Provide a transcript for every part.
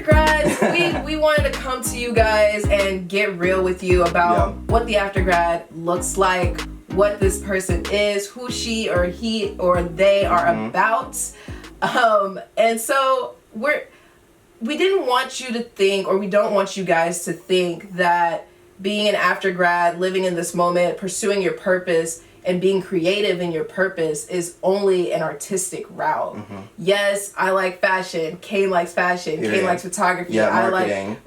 Aftergrads, we wanted to come to you guys and get real with you about what the Aftergrad looks like, what this person is, who she or he or they are about. And so we didn't want you to think, or we don't want you guys to think that being an Aftergrad, living in this moment, pursuing your purpose, and being creative in your purpose is only an artistic route. Yes, I like fashion. Kane likes fashion. Kane likes photography. I marketing.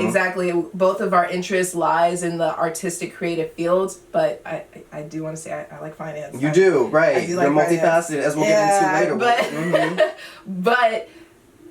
Exactly. Both of our interests lies in the artistic creative fields, but I do want to say I like finance. You do, right. I do like You're multifaceted, as we'll get into later. But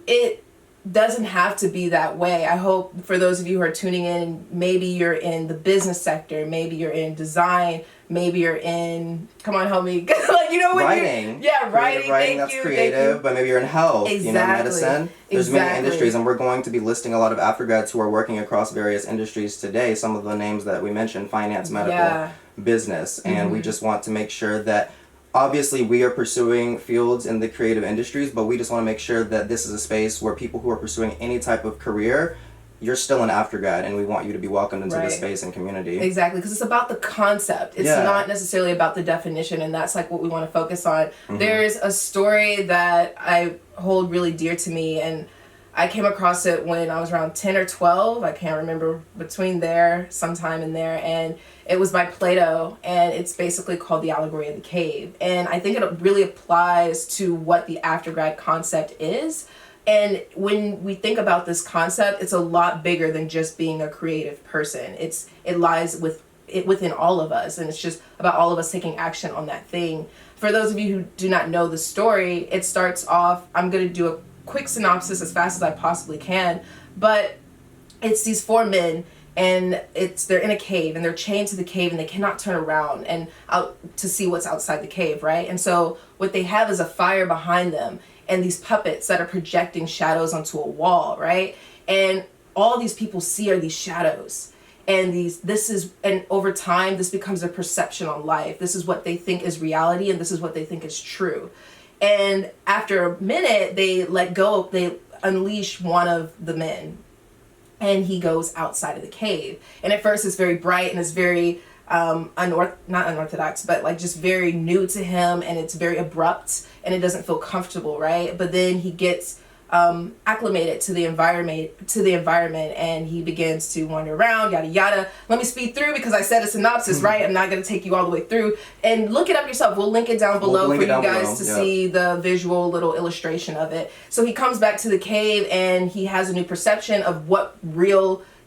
it doesn't have to be that way. I hope for those of you who are tuning in, maybe you're in the business sector, maybe you're in design, maybe you're in, come on, help me, like, you know, when writing. Writing, that's creative, but maybe you're in health, medicine. There's many industries, and we're going to be listing a lot of Aftergrads who are working across various industries today. Some of the names that we mentioned: finance, medical, business, and we just want to make sure that obviously we are pursuing fields in the creative industries, but we just want to make sure that this is a space where people who are pursuing any type of career, you're still an Aftergrad, and we want you to be welcomed into this space and community. Exactly, because it's about the concept. It's not necessarily about the definition, and that's like what we want to focus on. There's a story that I hold really dear to me, and I came across it when I was around 10 or 12. I can't remember, between there, sometime in there, and it was by Plato, and it's basically called The Allegory of the Cave. And I think it really applies to what the Aftergrad concept is. And when we think about this concept, it's a lot bigger than just being a creative person. It lies within all of us, and it's just about all of us taking action on that thing. For those of you who do not know the story, it starts off, I'm going to do a quick synopsis as fast as I possibly can, but it's these four men, and they're in a cave, and they're chained to the cave, and they cannot turn around and out to see what's outside the cave, right? And so what they have is a fire behind them, and these puppets that are projecting shadows onto a wall, right? And all these people see are these shadows. And and over time, this becomes a perception on life. This is what they think is reality, and this is what they think is true. And after a minute, they unleash one of the men, and he goes outside of the cave. And at first it's very bright, and it's very not unorthodox, but like just very new to him, and it's very abrupt, and it doesn't feel comfortable, right? But then he gets acclimated to the environment, and he begins to wander around, yada yada. Let me speed through because I said a synopsis, right? I'm not going to take you all the way through, and look it up yourself. We'll link it down below for you guys to see the visual little illustration of it. So he comes back to the cave, and he has a new perception of what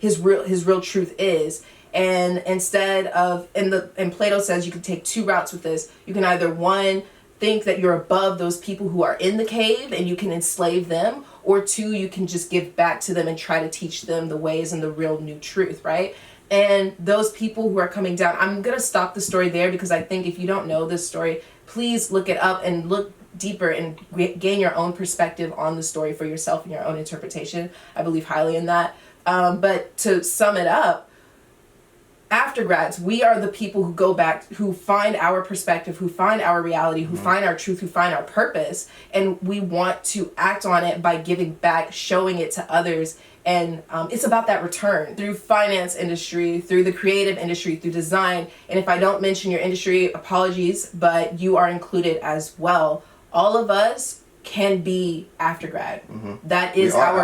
his real truth is. And instead of, and Plato says you can take two routes with this. You can either, one, think that you're above those people who are in the cave and you can enslave them, or two, you can just give back to them and try to teach them the ways and the real new truth, right? And those people who are coming down, I'm going to stop the story there because I think if you don't know this story, please look it up and look deeper and gain your own perspective on the story for yourself and your own interpretation. I believe highly in that. But to sum it up, Aftergrads, we are the people who go back, who find our perspective, who find our reality, who find our truth, who find our purpose, and we want to act on it by giving back, showing it to others. And it's about that return through finance industry, through the creative industry, through design. And if I don't mention your industry, apologies, but you are included as well. All of us can be Aftergrad. That is our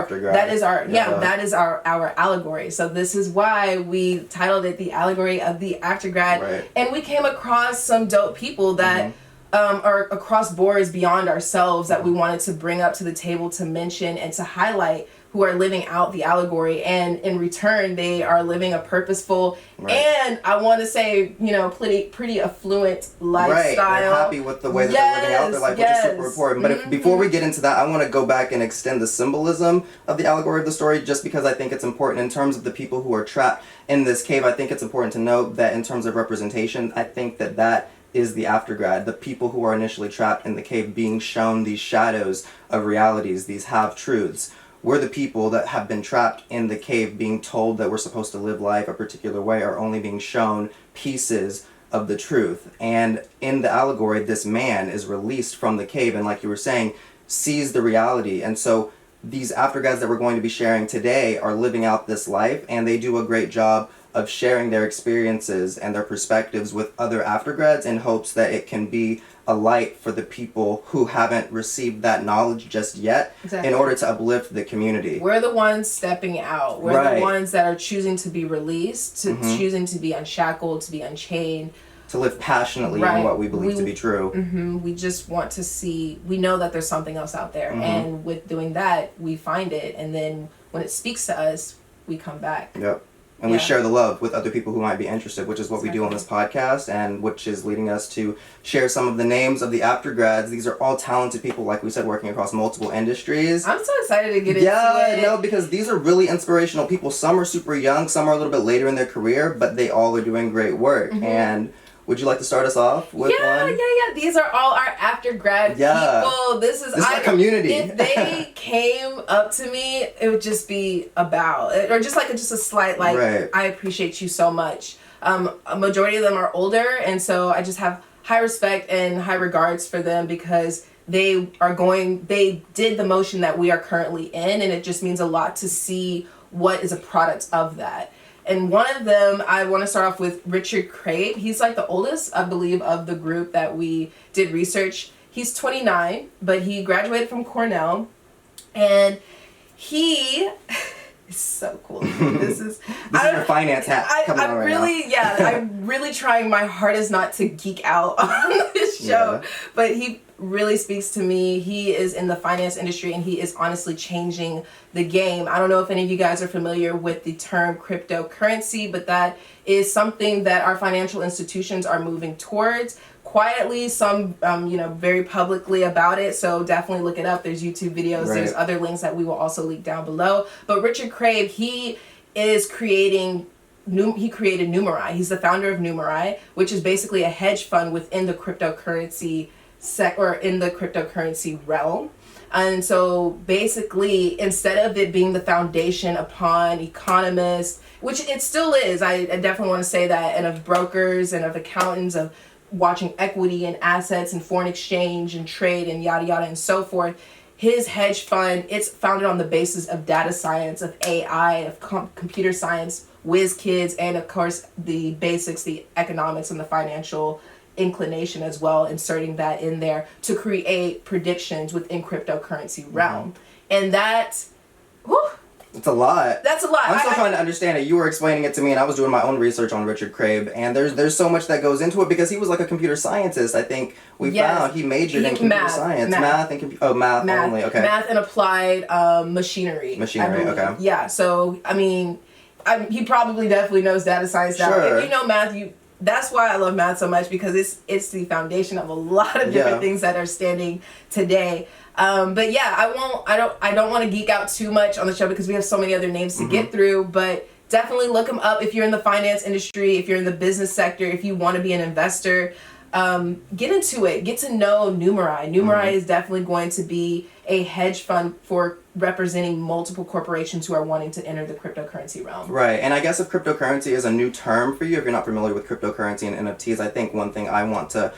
allegory. So this is why we titled it The Allegory of the Aftergrad. Right. And we came across some dope people that are across boards beyond ourselves that we wanted to bring up to the table to mention and to highlight, who are living out the allegory, and in return they are living a purposeful and I want to say, pretty affluent lifestyle. Right, they're happy with the way that they're living out their life, which is super important. But before we get into that, I want to go back and extend the symbolism of the allegory of the story, just because I think it's important in terms of the people who are trapped in this cave. I think it's important to note that in terms of representation, I think that is the Aftergrad, the people who are initially trapped in the cave being shown these shadows of realities, these half-truths. We're the people that have been trapped in the cave being told that we're supposed to live life a particular way, are only being shown pieces of the truth. And in the allegory, this man is released from the cave and, like you were saying, sees the reality. And so these Aftergrads that we're going to be sharing today are living out this life, and they do a great job of sharing their experiences and their perspectives with other Aftergrads in hopes that it can be a light for the people who haven't received that knowledge just yet, in order to uplift the community. We're the ones stepping out. We're the ones that are choosing to be released, to choosing to be unshackled, to be unchained. To live passionately in what we believe to be true. We just want to see, we know that there's something else out there. And with doing that, we find it. And then when it speaks to us, we come back. Yep. And we share the love with other people who might be interested, which is what we do on this podcast, and which is leading us to share some of the names of the Aftergrads. These are all talented people, like we said, working across multiple industries. I'm so excited to get into it. Yeah, no, because these are really inspirational people. Some are super young, some are a little bit later in their career, but they all are doing great work. And would you like to start us off with one? Yeah. These are all our Aftergrad people. This is our community. If they came up to me, it would just be or just like a slight I appreciate you so much. A majority of them are older, and so I just have high respect and high regards for them because they did the motion that we are currently in, and it just means a lot to see what is a product of that. And one of them, I want to start off with Richard Craib. He's like the oldest, I believe, of the group that we did research. He's 29, but he graduated from Cornell. And he is so cool. This is your finance hat coming on right now. I'm really trying my hardest not to geek out on this show. Yeah. But he really speaks to me. He is in the finance industry, and he is honestly changing the game. I don't know if any of you guys are familiar with the term cryptocurrency, but that is something that our financial institutions are moving towards quietly, some very publicly about it. So definitely look it up. There's YouTube videos. There's other links that we will also link down below. But Richard Craib, he created Numeri. He's the founder of Numeri, which is basically a hedge fund within the cryptocurrency in the cryptocurrency realm. And so basically, instead of it being the foundation upon economists, which it still is, I definitely want to say that, and of brokers and of accountants, of watching equity and assets and foreign exchange and trade and yada yada and so forth, his hedge fund, it's founded on the basis of data science, of AI, of computer science, whiz kids, and of course the basics, the economics and the financial inclination as well, inserting that in there to create predictions within cryptocurrency realm. And that, it's a lot. That's a lot. I'm still trying to understand it. You were explaining it to me, and I was doing my own research on Richard Craib, and there's so much that goes into it because he was like a computer scientist. I think we found he majored in computer science, math only. Okay. Math and applied machinery. Okay. Yeah. So I mean, he probably definitely knows data science now. Sure. If you know math, that's why I love math so much, because it's the foundation of a lot of different things that are standing today. But yeah, I don't want to geek out too much on the show because we have so many other names to get through, but definitely look them up if you're in the finance industry, if you're in the business sector, if you want to be an investor. Get into it. Get to know Numeri. Numeri is definitely going to be a hedge fund for representing multiple corporations who are wanting to enter the cryptocurrency realm. Right. And I guess if cryptocurrency is a new term for you, if you're not familiar with cryptocurrency and NFTs, I think one thing I want to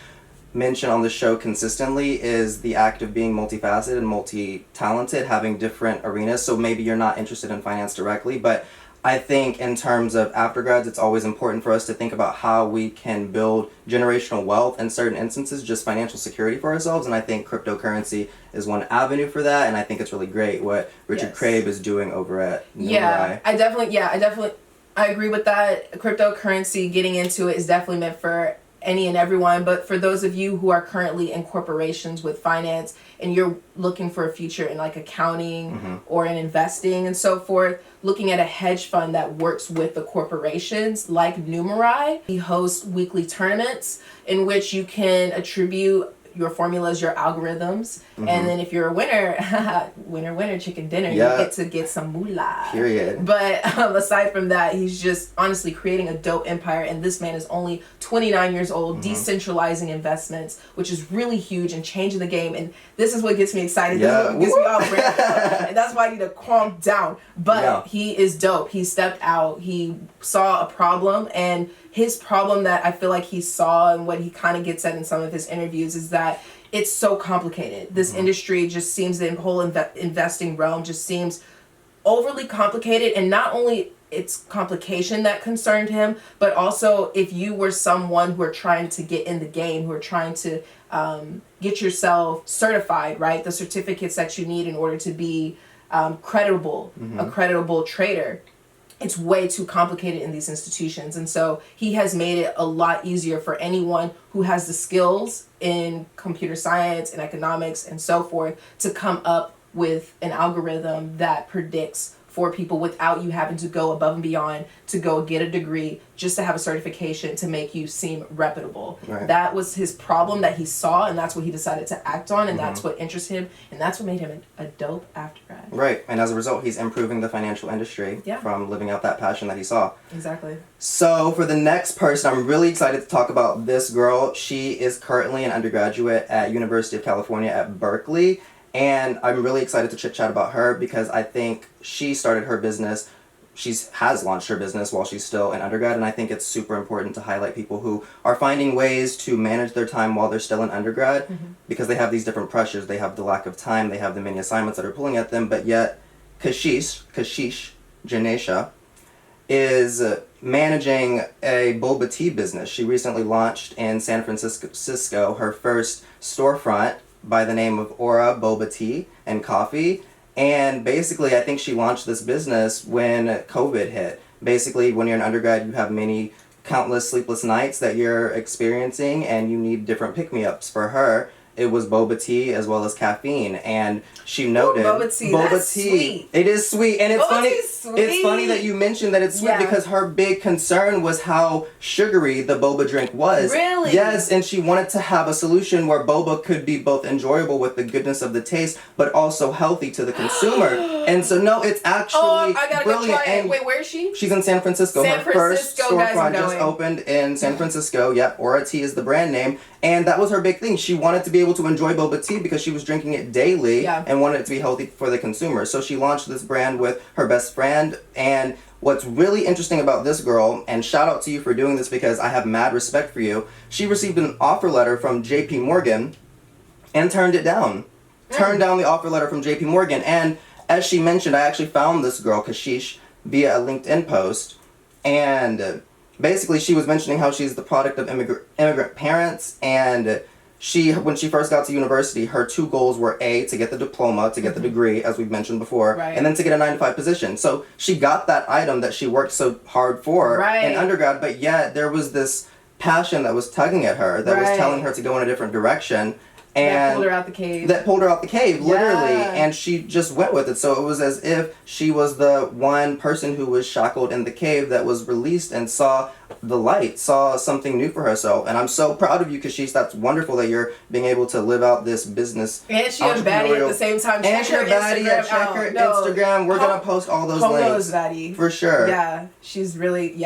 mention on the show consistently is the act of being multifaceted and multi-talented, having different arenas. So maybe you're not interested in finance directly, but I think in terms of Aftergrads, it's always important for us to think about how we can build generational wealth, in certain instances, just financial security for ourselves. And I think cryptocurrency is one avenue for that. And I think it's really great what Richard Craib is doing over at Numeri. I agree with that. Cryptocurrency, getting into it is definitely meant for any and everyone, but for those of you who are currently in corporations with finance and you're looking for a future in like accounting or in investing and so forth, looking at a hedge fund that works with the corporations like Numeri. We host weekly tournaments in which you can attribute your formulas, your algorithms, and then if you're a winner, winner, chicken dinner, you get to get some moolah. Period. But aside from that, he's just honestly creating a dope empire, and this man is only 29 years old, decentralizing investments, which is really huge and changing the game, and this is what gets me excited. This is what gets me all ramped up, and that's why I need to calm down. But he is dope. He stepped out. He saw a problem, and his problem that I feel like he saw and what he kind of gets at in some of his interviews is that it's so complicated. This industry just seems, the whole investing realm just seems overly complicated, and not only it's complication that concerned him, but also if you were someone who are trying to get in the game, who are trying to get yourself certified, right? The certificates that you need in order to be credible, a credible trader. It's way too complicated in these institutions. And so he has made it a lot easier for anyone who has the skills in computer science and economics and so forth to come up with an algorithm that predicts for people without you having to go above and beyond to go get a degree just to have a certification to make you seem reputable. Right. That was his problem that he saw, and that's what he decided to act on, and that's what interested him, and that's what made him a dope aftergrad. Right, and as a result, he's improving the financial industry from living out that passion that he saw. Exactly. So for the next person, I'm really excited to talk about this girl. She is currently an undergraduate at University of California at Berkeley. And I'm really excited to chit chat about her because I think she started her business. Has launched her business while she's still an undergrad, and I think it's super important to highlight people who are finding ways to manage their time while they're still an undergrad because they have these different pressures. They have the lack of time, they have the many assignments that are pulling at them, but yet Kashish Janesha is managing a boba tea business. She recently launched in San Francisco her first storefront by the name of Aura Boba Tea and Coffee. And basically, I think she launched this business when COVID hit. Basically, when you're an undergrad, you have countless sleepless nights that you're experiencing, and you need different pick-me-ups. For her, it was boba tea as well as caffeine, and she noted boba tea. That's sweet. It is sweet, and it's boba funny. Tea's sweet. It's funny that you mentioned that it's sweet because her big concern was how sugary the boba drink was. Really? Yes, and she wanted to have a solution where boba could be both enjoyable with the goodness of the taste, but also healthy to the consumer. And so, no, it's actually I gotta brilliant. go try it. And Wait, where is she? She's in San Francisco. San Her first Francisco, guys, I'm storefront just going. opened in San Francisco. Yep, Aura Tea is the brand name. And that was her big thing. She wanted to be able to enjoy boba tea because she was drinking it daily and wanted it to be healthy for the consumer. So she launched this brand with her best friend. And what's really interesting about this girl, and shout out to you for doing this because I have mad respect for you, she received an offer letter from JP Morgan and turned it down. Turned down the offer letter from JP Morgan. And as she mentioned, I actually found this girl, Kashish, via a LinkedIn post. And basically, she was mentioning how she's the product of immigrant parents, and when she first got to university, her two goals were A, to get the diploma, to get the degree, as we've mentioned before, and then to get a 9-to-5 position. So she got that item that she worked so hard for in undergrad, but yet there was this passion that was tugging at her, that was telling her to go in a different direction. And that pulled her out the cave. Literally, and she just went with it. So it was as if she was the one person who was shackled in the cave that was released and saw the light, saw something new for herself. And I'm so proud of you, Kashish. That's wonderful that you're being able to live out this business. And she a baddie at the same time. And she's a baddie. Check her Instagram. We're going to post all those links. Baddie. For sure. Yeah, she's really,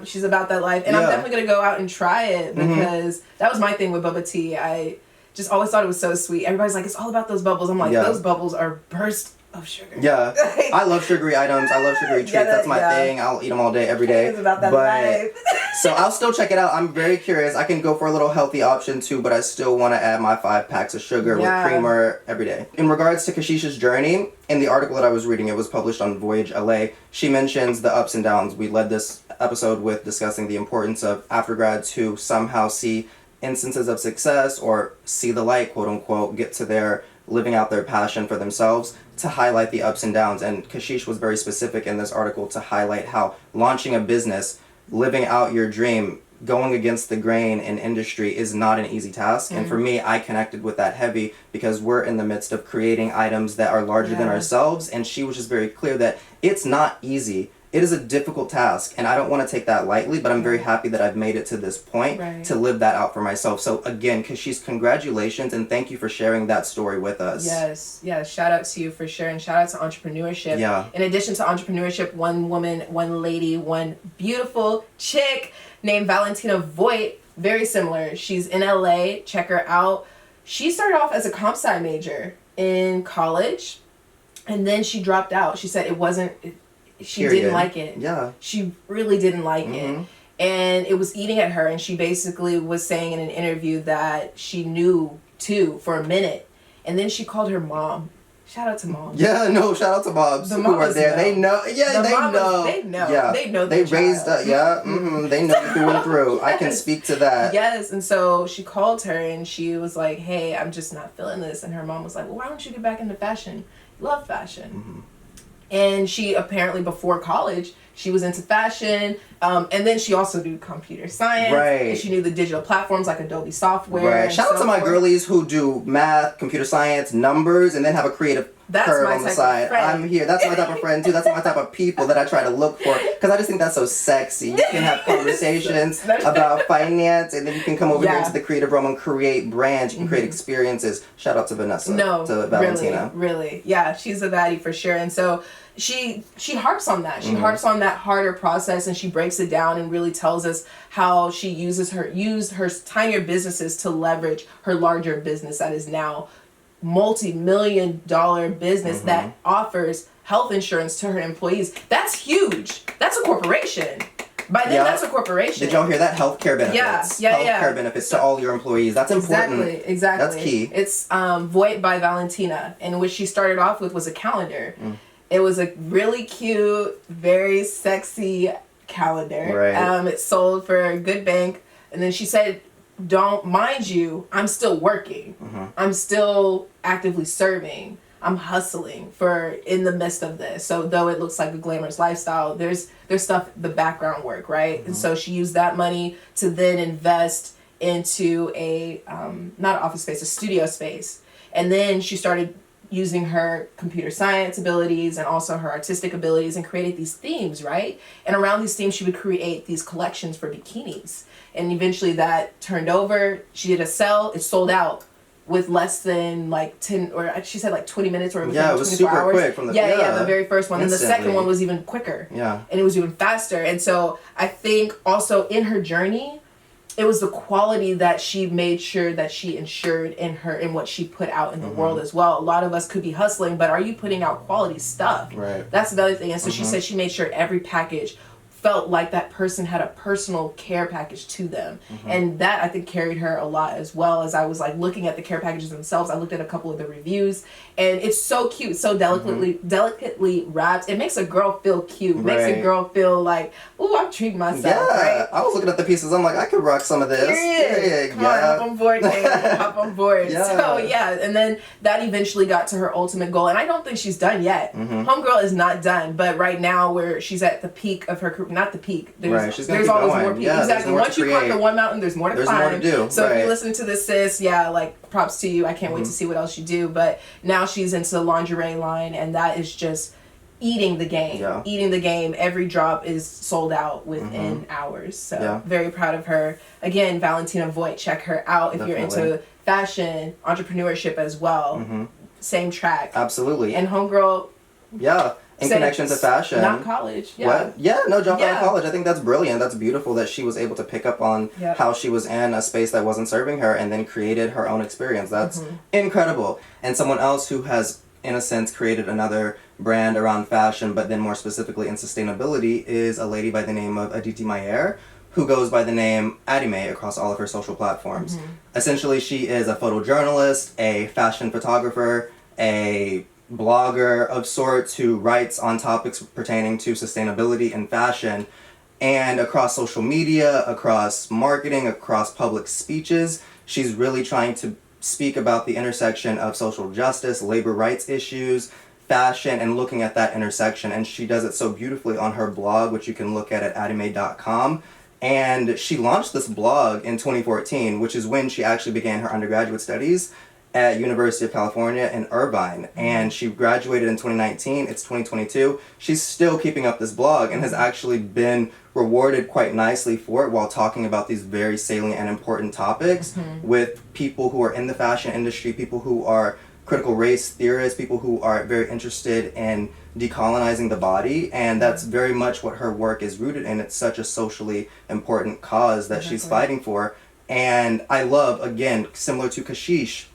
she's about that life. And I'm definitely going to go out and try it because that was my thing with boba tea. I just always thought it was so sweet. Everybody's like, it's all about those bubbles. I'm like, those bubbles are burst of sugar. Yeah. I love sugary items. I love sugary treats. That's my thing. I'll eat them all day, every day. It's about that life. So I'll still check it out. I'm very curious. I can go for a little healthy option too, but I still want to add my 5 packs of sugar with creamer every day. In regards to Kashish's journey, in the article that I was reading, it was published on Voyage LA, she mentions the ups and downs. We led this episode with discussing the importance of aftergrads who somehow see instances of success or see the light, quote unquote, get to their living out their passion for themselves, to highlight the ups and downs. And Kashish was very specific in this article to highlight how launching a business, living out your dream, going against the grain in industry is not an easy task. And for me, I connected with that heavy because we're in the midst of creating items that are larger than ourselves. And she was just very clear that it's not easy. It is a difficult task, and I don't want to take that lightly, but I'm very happy that I've made it to this point to live that out for myself. So again, Kashish, congratulations, and thank you for sharing that story with us. Yes. Shout out to you for sharing. Shout out to entrepreneurship. Yeah. In addition to entrepreneurship, one woman, one lady, one beautiful chick named Valentina Voight, very similar. She's in LA. Check her out. She started off as a comp sci major in college, and then she dropped out. She said she didn't like it. Yeah. She really didn't like it. And it was eating at her. And she basically was saying in an interview that she knew too for a minute. And then she called her mom. Shout out to moms. Yeah, no, shout out to moms who are there. Know. They know. Yeah, they know. They know. Yeah. They know they raised up. Yeah, they know through and through. Yes. I can speak to that. Yes, and so she called her and she was like, hey, I'm just not feeling this. And her mom was like, well, why don't you get back into fashion? You love fashion. Mm-hmm. And she apparently, before college, she was into fashion. And then she also knew computer science. Right. And she knew the digital platforms like Adobe software. Right. Shout out to my girlies who do math, computer science, numbers, and then have a creative curve on the side. I'm here. That's my type of friend too. That's my type of people that I try to look for. Because I just think that's so sexy. You can have conversations about finance, and then you can come over here into the creative realm and create brands. You can create experiences. Shout out to Vanessa. To Valentina. Really. Yeah, she's a baddie for sure. And so she harps on that. She harps on that harder process, and she breaks it down and really tells us how she used her tinier businesses to leverage her larger business that is now multi-million-dollar business that offers health insurance to her employees. That's huge. That's a corporation. By then, that's a corporation. Did y'all hear that? Healthcare benefits. Healthcare benefits to all your employees. That's important. Exactly. That's key. It's Voight by Valentina, and what she started off with was a calendar. It was a really cute, very sexy calendar. Right. It sold for a good bank, and then she said, don't mind you, I'm still working. I'm still actively serving. I'm hustling in the midst of this. So though it looks like a glamorous lifestyle, there's stuff, the background work, right? And so she used that money to then invest into a, not an office space, a studio space. And then she started using her computer science abilities and also her artistic abilities and created these themes, right? And around these themes, she would create these collections for bikinis. And eventually that turned over. She did a sell. It sold out with less than like 10, or she said like 20 minutes, or it was it was super hours. Quick from the the very first one. Instantly. And the second one was even quicker. Yeah. And it was even faster. And so I think also in her journey, it was the quality that she made sure that she ensured in what she put out in the world as well. A lot of us could be hustling, but are you putting out quality stuff? Right. That's another thing. And so she said she made sure every package felt like that person had a personal care package to them. And that I think carried her a lot, as well. As I was like looking at the care packages themselves, I looked at a couple of the reviews, and it's so cute, so delicately wrapped. It makes a girl feel cute. Right. Makes a girl feel like, ooh, I'm treating myself. Right? I was looking at the pieces. I'm like, I could rock some of this. Period. Come on, hop on board, man. Hop on board. So and then that eventually got to her ultimate goal, and I don't think she's done yet. Homegirl is not done, but right now where she's at the peak of her career, not the peak. There's always more peak. Exactly. Once you conquer one mountain, there's more to climb. More to do. So if you listen to this, sis, like props to you. I can't wait to see what else you do. But now she's into the lingerie line, and that is just eating the game. Eating the game. Every drop is sold out within hours. So very proud of her. Again, Valentina Voight, check her out if you're into fashion, entrepreneurship as well. Same track. Absolutely. And homegirl. Yeah. In connection to fashion. Not college. What? Yeah, no, dropped out of college. I think that's brilliant. That's beautiful that she was able to pick up on how she was in a space that wasn't serving her and then created her own experience. That's incredible. And someone else who has, in a sense, created another brand around fashion, but then more specifically in sustainability, is a lady by the name of Aditi Maier, who goes by the name Adime across all of her social platforms. Essentially, she is a photojournalist, a fashion photographer, a blogger of sorts who writes on topics pertaining to sustainability and fashion, and across social media, across marketing, across public speeches, she's really trying to speak about the intersection of social justice, labor rights issues, fashion, and looking at that intersection. And she does it so beautifully on her blog, which you can look at adime.com. And she launched this blog in 2014, which is when she actually began her undergraduate studies at University of California in Irvine. And she graduated in 2019. It's 2022. She's still keeping up this blog and has actually been rewarded quite nicely for it, while talking about these very salient and important topics with people who are in the fashion industry, people who are critical race theorists, people who are very interested in decolonizing the body. And that's very much what her work is rooted in. It's such a socially important cause that she's fighting for. And I love, again, similar to Kashish,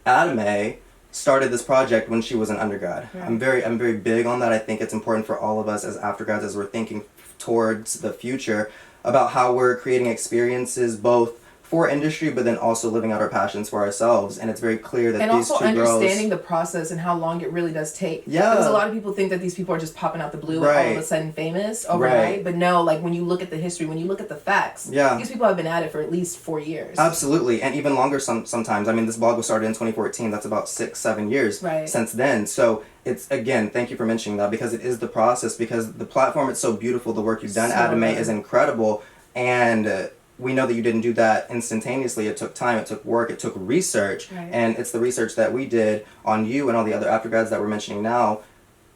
Adime started this project when she was an undergrad. I'm very big on that. I think it's important for all of us as Aftergrads, as we're thinking towards the future, about how we're creating experiences both for industry, but then also living out our passions for ourselves. And it's very clear that and these two girls... And also understanding the process and how long it really does take. Yeah. Because a lot of people think that these people are just popping out the blue and all of a sudden famous overnight. Right. But no, like when you look at the history, when you look at the facts, these people have been at it for at least 4 years. Absolutely. And even longer sometimes. I mean, this blog was started in 2014. That's about 6-7 years since then. So it's, again, thank you for mentioning that, because it is the process, because the platform, it's so beautiful. The work you've done, Aditi Maier, is incredible. And... we know that you didn't do that instantaneously. It took time, it took work, it took research. Right. And it's the research that we did on you and all the other Aftergrads that we're mentioning now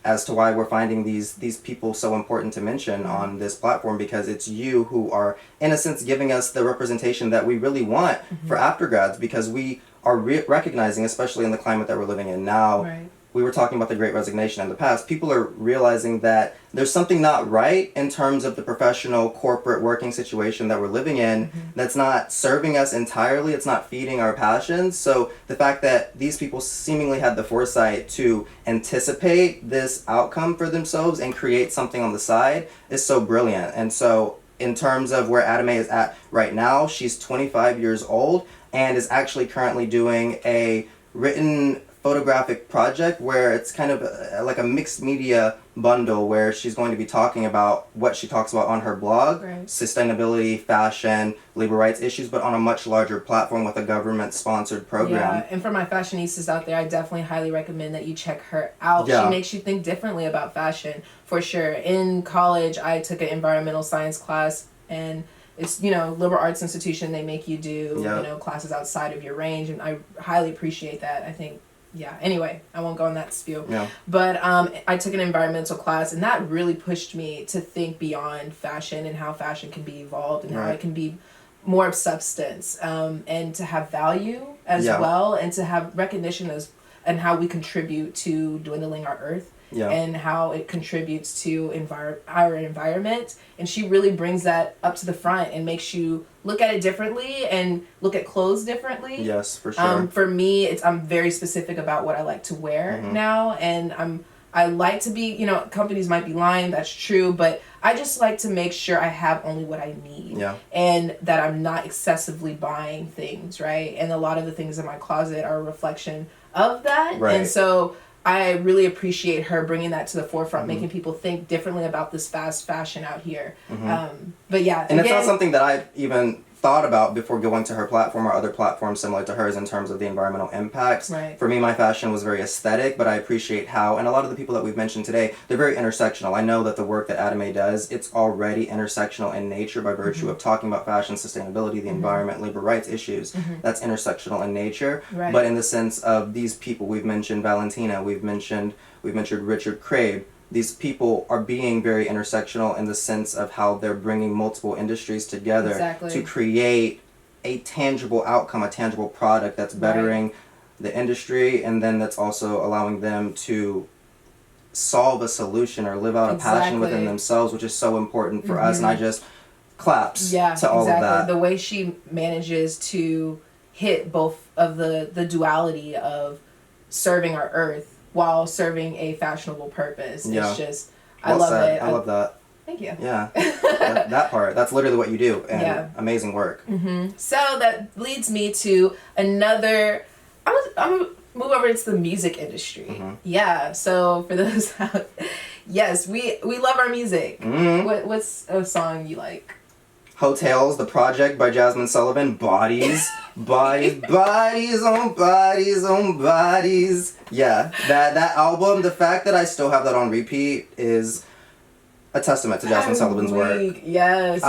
as to why we're finding these people so important to mention on this platform, because it's you who are, in a sense, giving us the representation that we really want for Aftergrads, because we are recognizing, especially in the climate that we're living in now, we were talking about the Great Resignation in the past, people are realizing that there's something not right in terms of the professional corporate working situation that we're living in that's not serving us entirely, it's not feeding our passions. So the fact that these people seemingly had the foresight to anticipate this outcome for themselves and create something on the side is so brilliant. And so in terms of where Aditi Maier is at right now, she's 25 years old and is actually currently doing a written photographic project where it's kind of like a mixed media bundle where she's going to be talking about what she talks about on her blog, sustainability, fashion, labor rights issues, but on a much larger platform with a government-sponsored program. Yeah, and for my fashionistas out there, I definitely highly recommend that you check her out. She makes you think differently about fashion, for sure. In college, I took an environmental science class, and it's, liberal arts institution, they make you do, classes outside of your range, and I highly appreciate that. I think, anyway, I won't go on that spiel. Yeah. But I took an environmental class, and that really pushed me to think beyond fashion and how fashion can be evolved and how it can be more of substance, and to have value as well, and to have recognition and how we contribute to dwindling our earth. And how it contributes to our environment. And she really brings that up to the front and makes you look at it differently and look at clothes differently. Yes, for sure. For me, I'm very specific about what I like to wear now. And I like to be, companies might be lying, that's true, but I just like to make sure I have only what I need. Yeah. And that I'm not excessively buying things, right? And a lot of the things in my closet are a reflection of that. Right. And so I really appreciate her bringing that to the forefront, making people think differently about this fast fashion out here. But yeah. And it's not something that I've even thought about before going to her platform or other platforms similar to hers in terms of the environmental impacts. Right. For me, my fashion was very aesthetic, but I appreciate how, and a lot of the people that we've mentioned today, they're very intersectional. I know that the work that Aditi Maier does, it's already intersectional in nature by virtue of talking about fashion, sustainability, the environment, labor rights issues. That's intersectional in nature. Right. But in the sense of these people, we've mentioned Valentina, we've mentioned Richard Craib. These people are being very intersectional in the sense of how they're bringing multiple industries together to create a tangible outcome, a tangible product that's bettering the industry, and then that's also allowing them to solve a solution or live out a passion within themselves, which is so important for us. And I just claps to all of that. The way she manages to hit both of the duality of serving our earth while serving a fashionable purpose. It's just, I love it. I love that. Thank you. Yeah, that part. That's literally what you do, and amazing work. So that leads me to another, I'm gonna move over into the music industry. Yeah, so for those out, yes, we love our music. What's a song you like? Hotels, the project by Jasmine Sullivan. Bodies, bodies, bodies on bodies on bodies. Yeah, that album, the fact that I still have that on repeat is a testament to Jasmine Sullivan's work. Yes.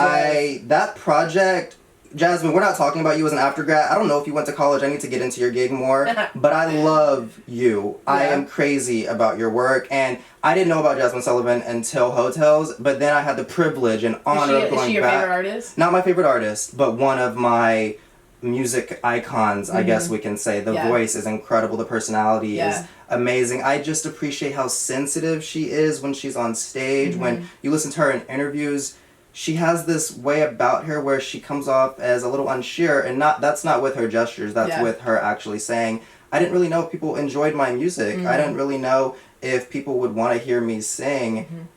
That project, Jasmine, we're not talking about you as an Aftergrad. I don't know if you went to college. I need to get into your gig more. But I love you. Yeah. I am crazy about your work. And I didn't know about Jasmine Sullivan until Hotels. But then I had the privilege and honor of going back. Is she your favorite artist? Not my favorite artist, but one of my music icons, I guess we can say. The voice is incredible. The personality is amazing. I just appreciate how sensitive she is when she's on stage. When you listen to her in interviews, she has this way about her where she comes off as a little unsure, and that's not with her gestures, that's with her actually saying, I didn't really know if people enjoyed my music. I didn't really know if people would want to hear me sing.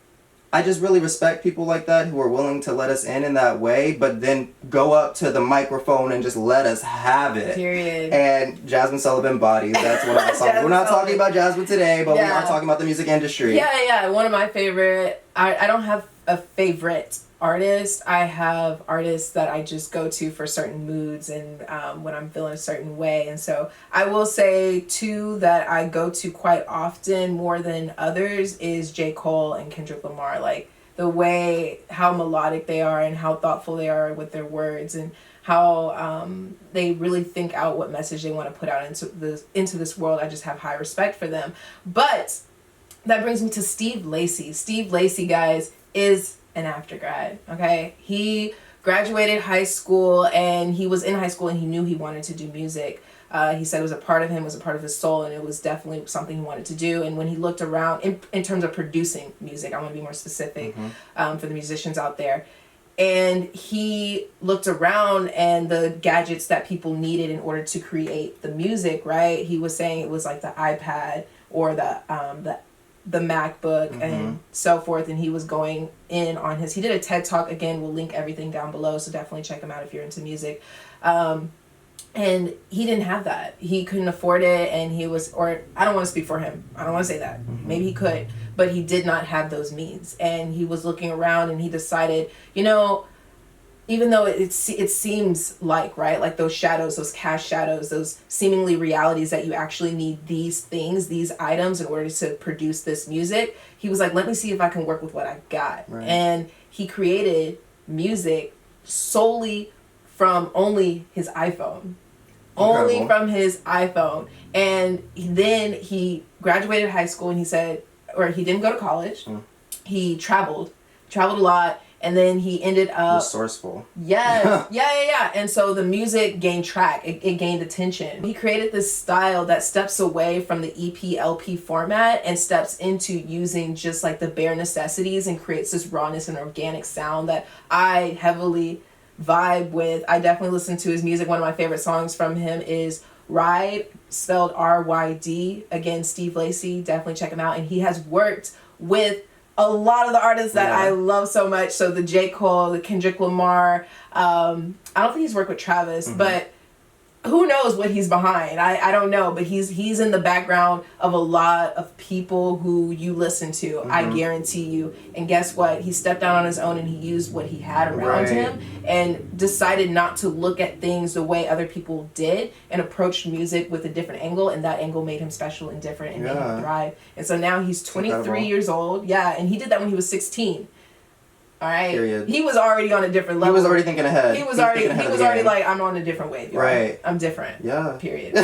I just really respect people like that who are willing to let us in that way, but then go up to the microphone and just let us have it. Period. And Jasmine Sullivan bodies, that's one of the songs. We're not talking about Jasmine today, but we are talking about the music industry. Yeah. One of my favorite, I don't have a favorite artist. I have artists that I just go to for certain moods and when I'm feeling a certain way. And so I will say two that I go to quite often more than others is J. Cole and Kendrick Lamar. Like the way, how melodic they are and how thoughtful they are with their words and how they really think out what message they want to put out into this world. I just have high respect for them. But that brings me to Steve Lacy. Steve Lacy, guys, is an Aftergrad. Okay, he graduated high school and he was in high school and he knew he wanted to do music. He said it was a part of him, was a part of his soul, and it was definitely something he wanted to do. And when he looked around in terms of producing music, I want to be more specific for the musicians out there. And he looked around and the gadgets that people needed in order to create the music, right? He was saying it was like the iPad or the MacBook and so forth, and he was going in on he did a TED Talk. Again, we'll link everything down below, so definitely check him out if you're into music. And he didn't have that. He couldn't afford it, and he was, or I don't want to speak for him. I don't want to say that. Maybe he could, but he did not have those means. And he was looking around and he decided, even though it seems like, right, like those shadows, those cast shadows, those seemingly realities that you actually need these things, these items in order to produce this music, he was like, let me see if I can work with what I got. Right. And he created music solely from only his iPhone. Incredible. Only from his iPhone. And then he graduated high school and he said, or he didn't go to college. He traveled a lot. And then he ended up resourceful. Yes. Yeah. And so the music gained track. It gained attention. He created this style that steps away from the EP, LP format and steps into using just like the bare necessities and creates this rawness and organic sound that I heavily vibe with. I definitely listen to his music. One of my favorite songs from him is Ride, spelled R-Y-D. Again, Steve Lacy. Definitely check him out. And he has worked with a lot of the artists that I love so much. So the J. Cole, the Kendrick Lamar. I don't think he's worked with Travis, but who knows what he's behind. I don't know, but he's in the background of a lot of people who you listen to. I guarantee you. And guess what? He stepped out on his own and he used what he had around him and decided not to look at things the way other people did and approached music with a different angle, and that angle made him special and different and made him thrive. And so now he's 23 years old. Yeah, and he did that when he was 16. All right. Period. He was already on a different level. He was already thinking ahead. He was already like, I'm on a different wave. Y'all. Right. I'm different. Yeah. Period.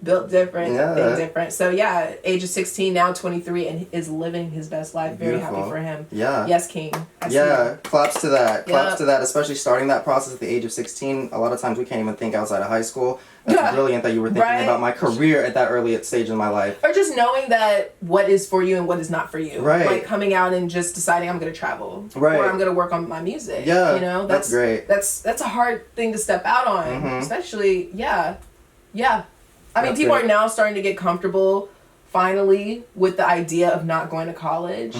Built different. Yeah. Think different. So yeah, age of 16, now 23, and is living his best life. Very happy for him. Yeah. Yes, King. Claps to that. Claps to that. Especially starting that process at the age of 16. A lot of times we can't even think outside of high school. That's brilliant that you were thinking about my career at that early stage in my life. Or just knowing that what is for you and what is not for you. Right. Like coming out and just deciding I'm going to travel. Right. Or I'm going to work on my music. Yeah. That's great. That's a hard thing to step out on. Especially, yeah. I mean, people are now starting to get comfortable, finally, with the idea of not going to college.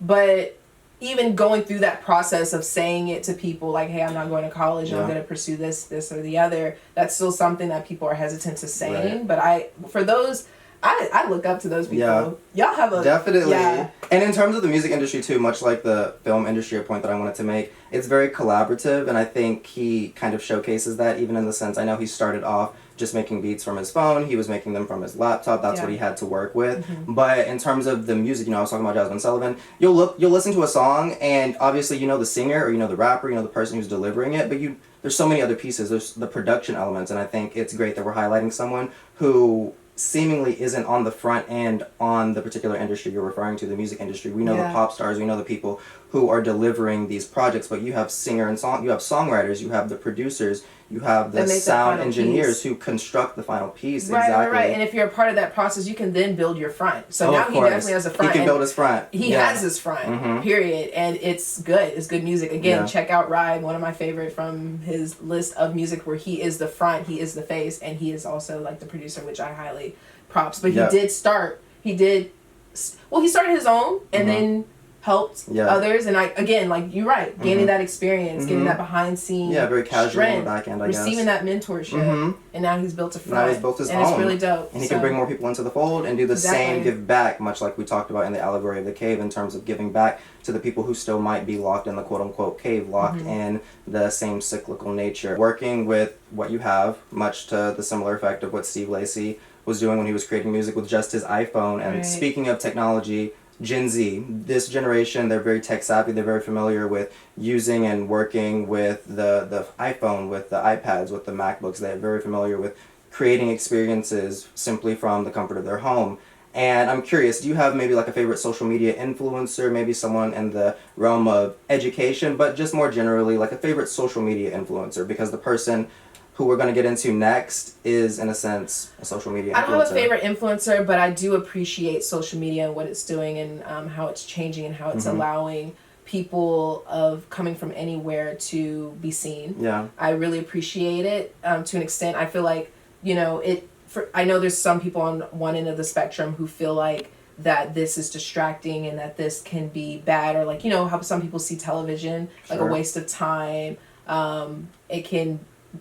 But even going through that process of saying it to people like, hey, I'm not going to college and I'm going to pursue this or the other, that's still something that people are hesitant to saying. But I look up to those people. Y'all have a... Definitely. Yeah. And in terms of the music industry too, much like the film industry, a point that I wanted to make, it's very collaborative, and I think he kind of showcases that, even in the sense, I know he started off just making beats from his phone. He was making them from his laptop. That's what he had to work with. But in terms of the music, I was talking about Jasmine Sullivan. You'll listen to a song, and obviously you know the singer, or you know the rapper, you know the person who's delivering it, but there's so many other pieces. There's the production elements, and I think it's great that we're highlighting someone who seemingly isn't on the front end on the particular industry you're referring to, the music industry. We know the pop stars, we know the people who are delivering these projects, but you have you have songwriters, you have the producers, you have the sound engineers who construct the final piece. Right. And if you're a part of that process, you can then build your front. So now he definitely has a front. He can build his front. He has his front, period. And it's good. It's good music. Again, check out Ride, one of my favorite from his list of music where he is the front, he is the face, and he is also like the producer, which I highly props. But he started his own, and then helped others. And I, again, like you're right, gaining that experience, getting that behind scene very casual strength, on the back end, I guess. Receiving that mentorship. And now he's built a front. Now he's built his own. And it's really dope. And he can bring more people into the fold and do the same, give back, much like we talked about in the Allegory of the Cave, in terms of giving back to the people who still might be locked in the quote-unquote cave, locked in the same cyclical nature. Working with what you have, much to the similar effect of what Steve Lacy was doing when he was creating music with just his iPhone. And speaking of technology, Gen Z, this generation, they're very tech savvy, they're very familiar with using and working with the iPhone, with the iPads, with the MacBooks. They're very familiar with creating experiences simply from the comfort of their home. And I'm curious, do you have maybe like a favorite social media influencer, maybe someone in the realm of education, but just more generally like a favorite social media influencer? Because the person who we're going to get into next is, in a sense, a social media influencer. I don't have a favorite influencer, but I do appreciate social media and what it's doing and how it's changing and how it's allowing people of coming from anywhere to be seen. Yeah. I really appreciate it to an extent. I feel like, you know, I know there's some people on one end of the spectrum who feel like that this is distracting and that this can be bad, or like, you know, how some people see television like a waste of time. It can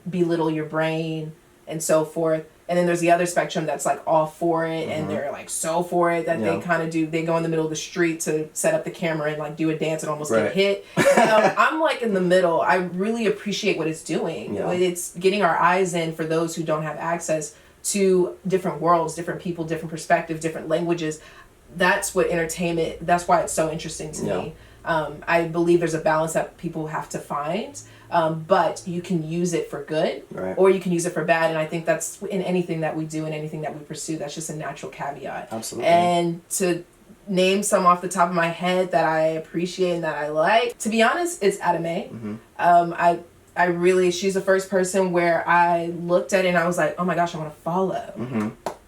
belittle your brain and so forth. And then there's the other spectrum that's like all for it and they're like so for it that they kind of they go in the middle of the street to set up the camera and like do a dance and almost get hit. I'm like in the middle. I really appreciate what it's doing. It's getting our eyes in for those who don't have access to different worlds, different people, different perspectives, different languages. That's what entertainment, that's why it's so interesting to me. I believe there's a balance that people have to find. But you can use it for good or you can use it for bad. And I think that's in anything that we do and anything that we pursue, that's just a natural caveat. Absolutely. And to name some off the top of my head that I appreciate and that I like, to be honest, it's Aditi Maier. I really, she's the first person where I looked at it and I was like, oh my gosh, I want to follow.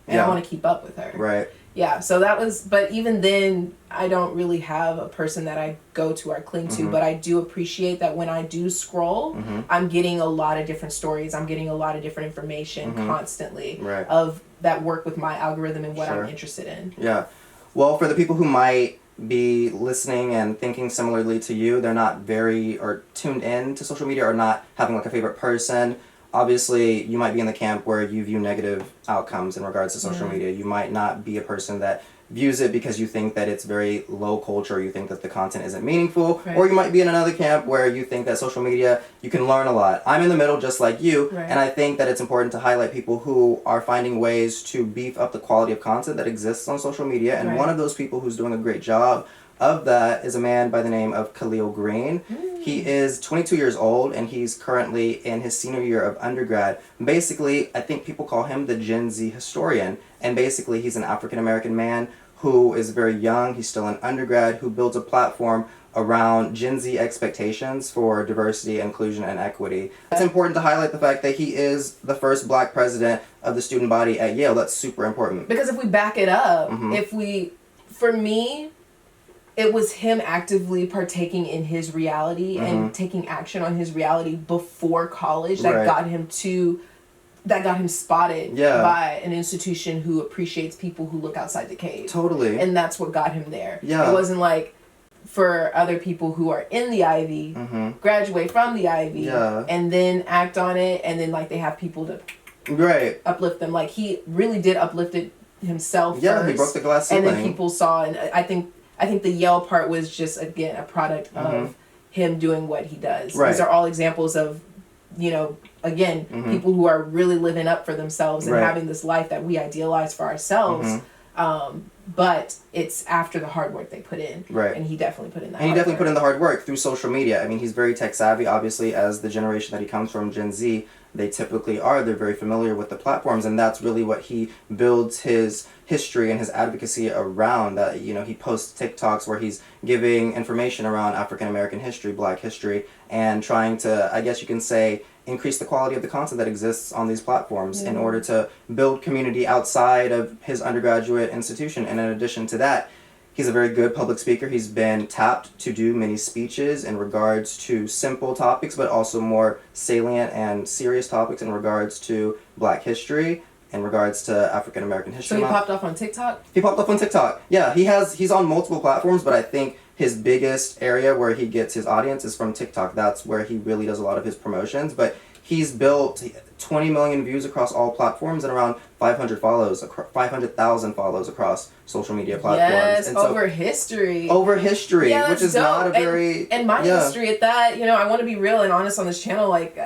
And I want to keep up with her. Right. Yeah, so that was, but even then, I don't really have a person that I go to or cling to, but I do appreciate that when I do scroll, I'm getting a lot of different stories. I'm getting a lot of different information constantly of that work with my algorithm and what I'm interested in. Yeah. Well, for the people who might be listening and thinking similarly to you, they're not very, or tuned in to social media or not having like a favorite person. Obviously, you might be in the camp where you view negative outcomes in regards to social media. You might not be a person that views it because you think that it's very low culture, you think that the content isn't meaningful, or you might be in another camp where you think that social media, you can learn a lot. I'm in the middle just like you, and I think that it's important to highlight people who are finding ways to beef up the quality of content that exists on social media, and one of those people who's doing a great job of that is a man by the name of Khalil Green. He is 22 years old and he's currently in his senior year of undergrad. Basically, I think people call him the Gen Z historian. And basically, he's an African-American man who is very young. He's still an undergrad who builds a platform around Gen Z expectations for diversity, inclusion, and equity. It's important to highlight the fact that he is the first Black president of the student body at Yale. That's super important. Because if we back it up, for me, it was him actively partaking in his reality and taking action on his reality before college that got him spotted by an institution who appreciates people who look outside the cave. Totally. And that's what got him there. Yeah. It wasn't like for other people who are in the Ivy, graduate from the Ivy, and then act on it, and then like they have people to uplift them. Like he really did uplift it himself first. He broke the glass ceiling. And then people saw, and I think the Yale part was just, again, a product of him doing what he does. These are all examples of, you know, again, people who are really living up for themselves and having this life that we idealize for ourselves. But it's after the hard work they put in. And he definitely put in that. And he definitely put in the hard work through social media. I mean, he's very tech savvy, obviously, as the generation that he comes from, Gen Z. They typically are. They're very familiar with the platforms, and that's really what he builds his history and his advocacy around. That, you know, he posts TikToks where he's giving information around African American history, Black history, and trying to, I guess you can say, increase the quality of the content that exists on these platforms in order to build community outside of his undergraduate institution. And in addition to that, he's a very good public speaker. He's been tapped to do many speeches in regards to simple topics, but also more salient and serious topics in regards to Black history, in regards to African American history. So he popped off on TikTok? He popped up on TikTok. Yeah, he's on multiple platforms, but I think his biggest area where he gets his audience is from TikTok. That's where he really does a lot of his promotions. But he's built 20 million views across all platforms and around 500,000 follows across social media platforms. Yes, and over history. Over history, yeah, which is dope. not a very... And my history at that, you know, I want to be real and honest on this channel. Like,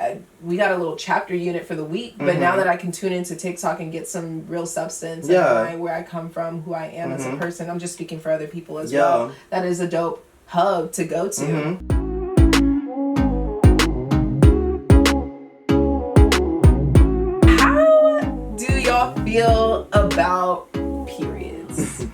we got a little chapter unit for the week, but now that I can tune into TikTok and get some real substance and where I come from, who I am as a person, I'm just speaking for other people as well. That is a dope hub to go to. Feel about periods.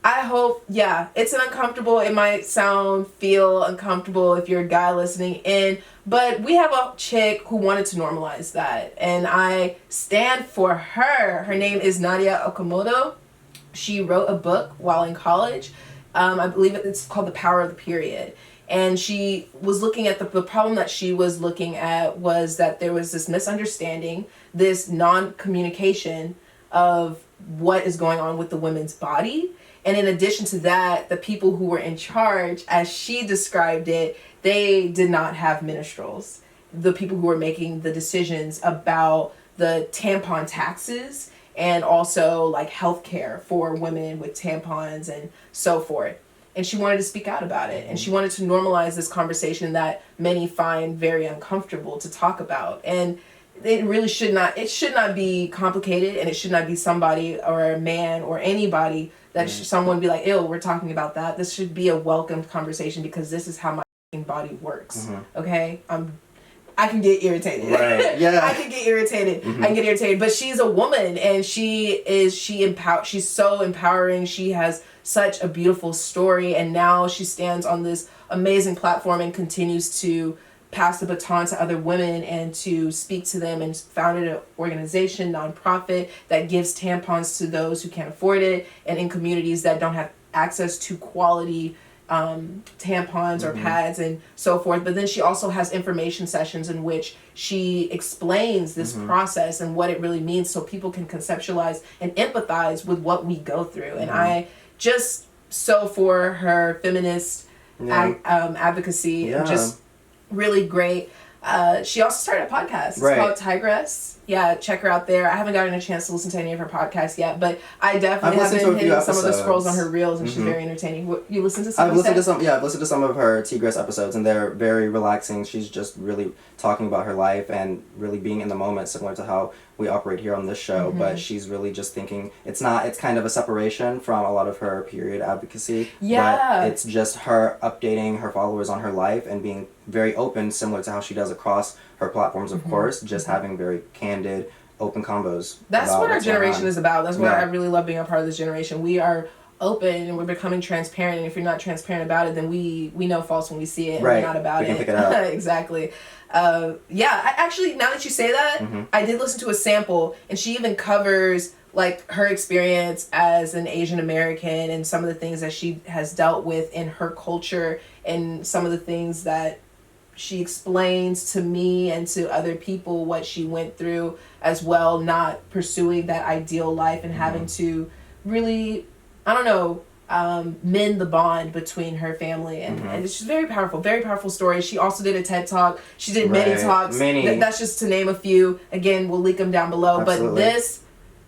I hope, it's an uncomfortable, it might feel uncomfortable if you're a guy listening in, but we have a chick who wanted to normalize that, and I stand for her. Her name is Nadia Okamoto. She wrote a book while in college. I believe it's called The Power of the Period. And she was looking at the problem that she was looking at was that there was this misunderstanding, this non-communication of what is going on with the women's body. And in addition to that, the people who were in charge, as she described it, they did not have minstrels. The people who were making the decisions about the tampon taxes and also like healthcare for women with tampons and so forth. And she wanted to speak out about it. And she wanted to normalize this conversation that many find very uncomfortable to talk about. And it really should not be complicated, and it should not be somebody or a man or anybody that someone be like, ew, we're talking about that. This should be a welcomed conversation because this is how my body works. Okay? I can get irritated. Right. Yeah. I can get irritated. I can get irritated. But she's a woman, and she's so empowering. She has such a beautiful story, and now she stands on this amazing platform and continues to pass the baton to other women and to speak to them, and founded an organization, nonprofit, that gives tampons to those who can't afford it, and in communities that don't have access to quality tampons or pads and so forth. But then she also has information sessions in which she explains this process and what it really means so people can conceptualize and empathize with what we go through. And I just for her feminist advocacy, just really great. She also started a podcast. It's called Tigress. Yeah, check her out there. I haven't gotten a chance to listen to any of her podcasts yet, but I definitely have been hitting some of the scrolls on her reels, and she's very entertaining. You listen to some? I've listened to some of her Tigress episodes, and they're very relaxing. She's just really talking about her life and really being in the moment, similar to how we operate here on this show. But she's really just thinking it's kind of a separation from a lot of her period advocacy. Yeah. But it's just her updating her followers on her life and being very open, similar to how she does across her platforms, of course, just having very candid, open combos. That's what our generation is about. That's what I really love being a part of this generation. We are open and we're becoming transparent, and if you're not transparent about it, then we know false when we see it, and we're not about it. We can pick it up. Exactly. I actually, now that you say that, I did listen to a sample, and she even covers like her experience as an Asian American and some of the things that she has dealt with in her culture, and some of the things that she explains to me and to other people what she went through as well, not pursuing that ideal life and having to really, mend the bond between her family. And it's just very powerful story. She also did a TED Talk. She did many talks. That's just to name a few. Again, we'll link them down below. Absolutely. But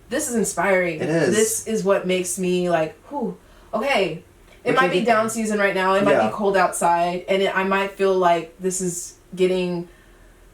this is inspiring. It is. This is what makes me like, okay. It might be down season right now. It might be cold outside, and I might feel like this is getting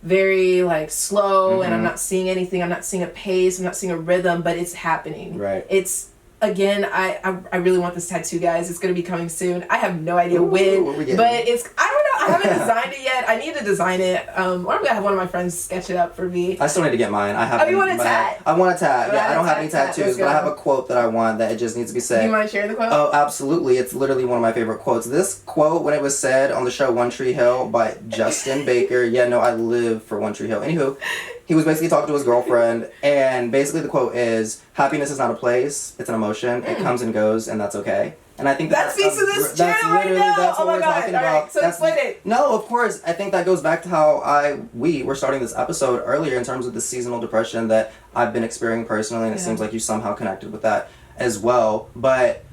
very like slow, and I'm not seeing anything. I'm not seeing a pace. I'm not seeing a rhythm, but it's happening. Right. It's again. I really want this tattoo, guys. It's gonna be coming soon. I have no idea when, but I don't know. I haven't designed it yet. I need to design it. I'm gonna have one of my friends sketch it up for me. I still need to get mine. You want a tat? I want a tat. Yeah, I don't have any tattoos, but I have a quote that I want that it just needs to be said. Do you mind sharing the quote? Oh, absolutely. It's literally one of my favorite quotes. This quote, when it was said on the show One Tree Hill by Justin Baker. I live for One Tree Hill. Anywho, he was basically talking to his girlfriend, and basically the quote is, happiness is not a place, it's an emotion. It comes and goes, and that's okay. And I think that speaks to this channel right now. That's what we're talking about. Right, so explain it. No, of course. I think that goes back to how we were starting this episode earlier in terms of the seasonal depression that I've been experiencing personally, and it seems like you somehow connected with that as well. But